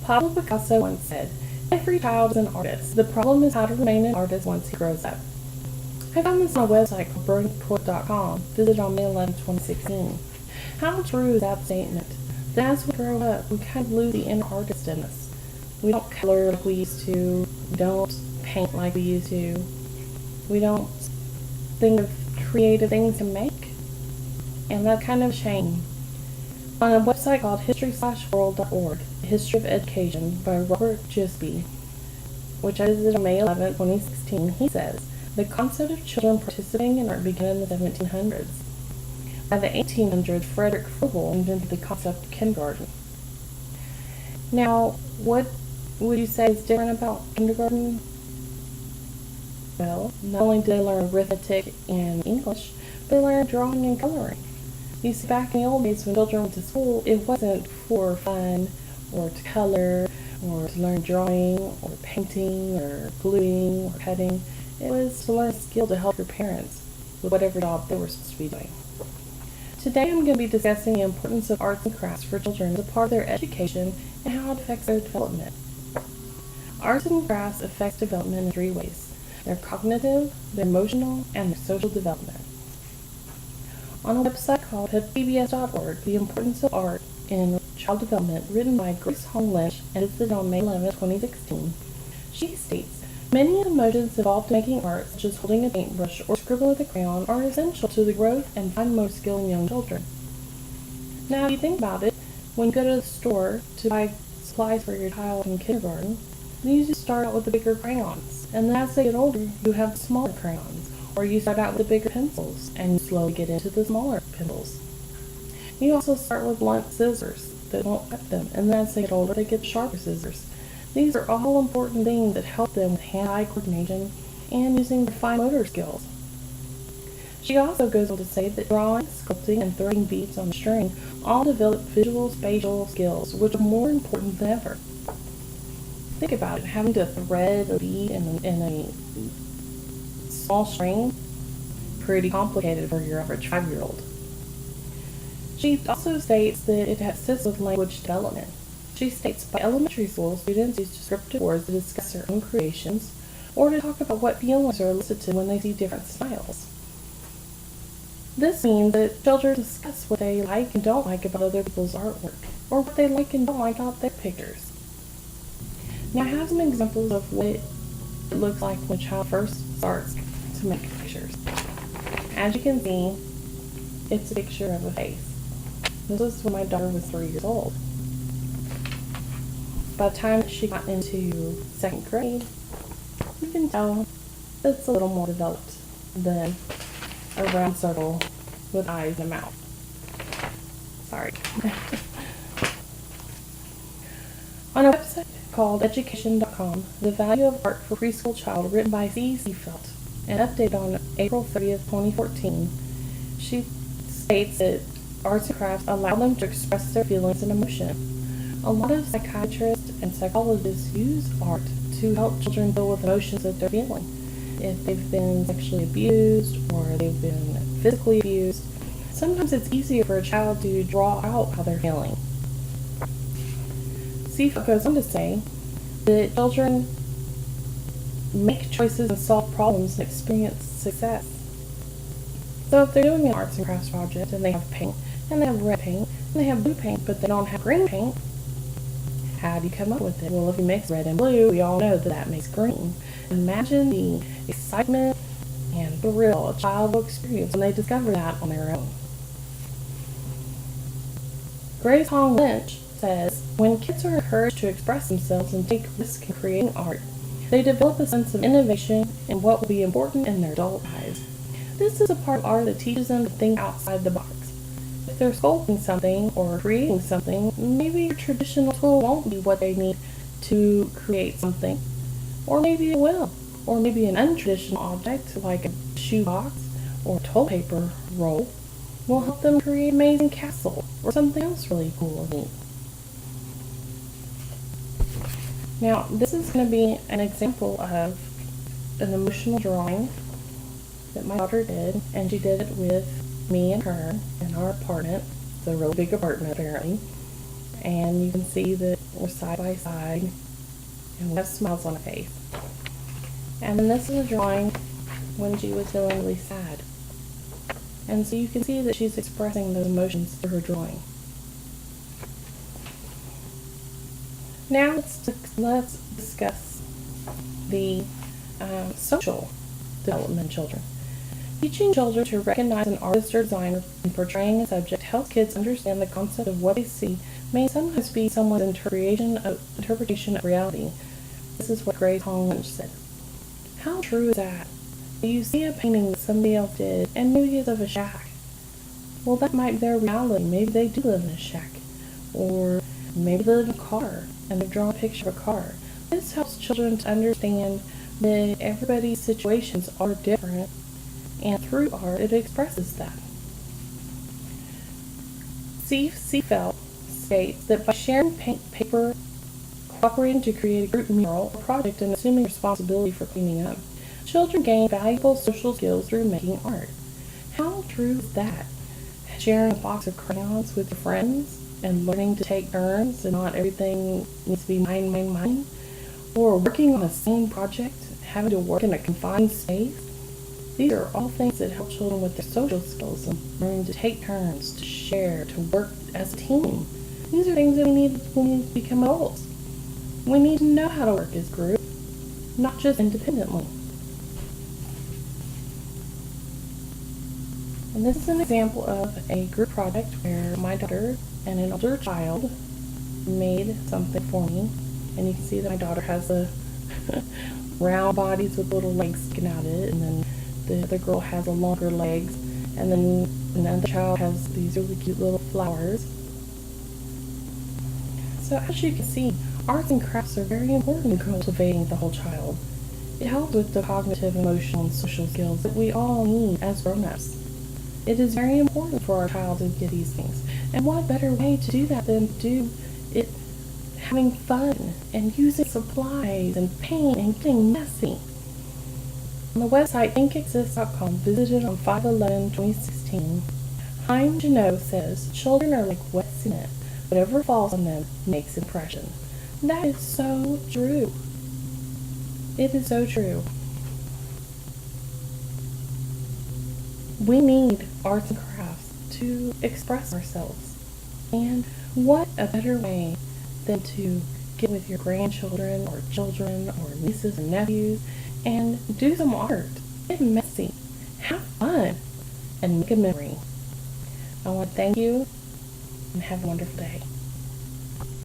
Pablo Picasso once said, "Every child is an artist. The problem is how to remain an artist once he grows up." I found this on a website called brilliantport.com, visited on May 11, 2016. How true is that statement? That as we grow up, we kind of lose the inner artist in us. We don't color like we used to. We don't paint like we used to. We don't think of creative things to make. And that's kind of a shame. On a website called history/world.org, The History of Education by Robert Gisby, which I visited on May 11, 2016, he says, the concept of children participating in art began in the 1700s. By the 1800s, Frederick Froebel invented the concept of kindergarten. Now, what would you say is different about kindergarten? Well, not only do they learn arithmetic and English, but they learn drawing and coloring. You see, back in the old days when children went to school, it wasn't for fun, or to color, or to learn drawing, or painting, or gluing, or cutting. It was to learn a skill to help your parents with whatever job they were supposed to be doing. Today I'm going to be discussing the importance of arts and crafts for children as a part of their education and how it affects their development. Arts and crafts affect development in 3 ways: their cognitive, their emotional, and their social development. On a website called pbs.org, The Importance of Art in Child Development, written by Grace Hong Lynch and visited on May 11, 2016, she states, many of the motives involved in making art, such as holding a paintbrush or scribbling with a crayon, are essential to the growth and fine motor skill in young children. Now, if you think about it, when you go to the store to buy supplies for your child in kindergarten, you usually start out with the bigger crayons, and then as they get older, you have smaller crayons, or you start out with the bigger pencils, and you slowly get into the smaller pencils. You also start with blunt scissors that won't cut them, and then as they get older, they get sharper scissors. These are all important things that help them with hand-eye coordination and using their fine motor skills. She also goes on to say that drawing, sculpting, and throwing beads on string all develop visual spatial skills, which are more important than ever. Think about it, having to thread a bead in a small string, pretty complicated for your average 5-year-old. She also states that it assists with language development. She states by elementary school, students use descriptive words to discuss their own creations or to talk about what feelings are elicited when they see different styles. This means that children discuss what they like and don't like about other people's artwork, or what they like and don't like about their pictures. Now I have some examples of what it looks like when a child first starts to make pictures. As you can see, it's a picture of a face. This was when my daughter was 3 years old. By the time she got into 2nd grade, you can tell it's a little more developed than a round circle with eyes and a mouth. Sorry. On a website called education.com, The Value of Art for Preschool Child, written by C. Seafelt, and updated on April 30th, 2014, she states that arts and crafts allow them to express their feelings and emotion. A lot of psychiatrists and psychologists use art to help children deal with emotions that they're feeling. If they've been sexually abused or they've been physically abused, sometimes it's easier for a child to draw out how they're feeling. Seafelt goes on to say that children make choices and solve problems and experience success. So if they're doing an arts and crafts project and they have paint, and they have red paint, and they have blue paint, but they don't have green paint, how do you come up with it? Well, if you mix red and blue, we all know that that makes green. Imagine the excitement and thrill a child will experience when they discover that on their own. Grace Hong Lynch says, when kids are encouraged to express themselves and take risks in creating art, they develop a sense of innovation and what will be important in their adult lives. This is a part of art that teaches them to think outside the box. If they're sculpting something or creating something, maybe your traditional tool won't be what they need to create something. Or maybe it will. Or maybe an untraditional object like a shoebox or a toilet paper roll will help them create an amazing castle or something else really cool and neat. Now, this is going to be an example of an emotional drawing that my daughter did, and she did it with me and her in our apartment. It's a really big apartment, apparently. And you can see that we're side by side and we have smiles on our face. And then this is a drawing when she was feeling really sad. And so you can see that she's expressing those emotions through her drawing. Now let's discuss the social development of children. Teaching children to recognize an artist or designer in portraying a subject helps kids understand the concept of what they see may sometimes be someone's interpretation of reality. This is what Grace Hong Lynch said. How true is that? You see a painting that somebody else did, and maybe it's of a shack. Well, that might be their reality. Maybe they do live in a shack. Or maybe they live in a car, and they've drawn a picture of a car. This helps children to understand that everybody's situations are different, and through art, it expresses that. C. Seafeld states that by sharing paper, cooperating to create a group mural or project, and assuming responsibility for cleaning up, children gain valuable social skills through making art. How true is that? Sharing a box of crayons with your friends and learning to take turns and not everything needs to be mine. Or working on a same project, having to work in a confined space. These are all things that help children with their social skills and learning to take turns, to share, to work as a team. These are things that we need when we become adults. We need to know how to work as a group, not just independently. And this is an example of a group project where my daughter and an older child made something for me. And you can see that my daughter has the round bodies with little legs sticking out of it, and then the other girl has the longer legs, and then another child has these really cute little flowers. So as you can see, arts and crafts are very important in cultivating the whole child. It helps with the cognitive, emotional, and social skills that we all need as grown-ups. It is very important for our child to get these things. And what better way to do that than do it having fun and using supplies and paint and getting messy. On the website thinkexist.com, visited on 5/11/2016, Haim Janot says, children are like wet cement. Whatever falls on them makes impression. That is so true. It is so true. We need arts and crafts to express ourselves. And what a better way than to get with your grandchildren or children or nieces and nephews and do some art. Get messy. Have fun. And make a memory. I want to thank you and have a wonderful day.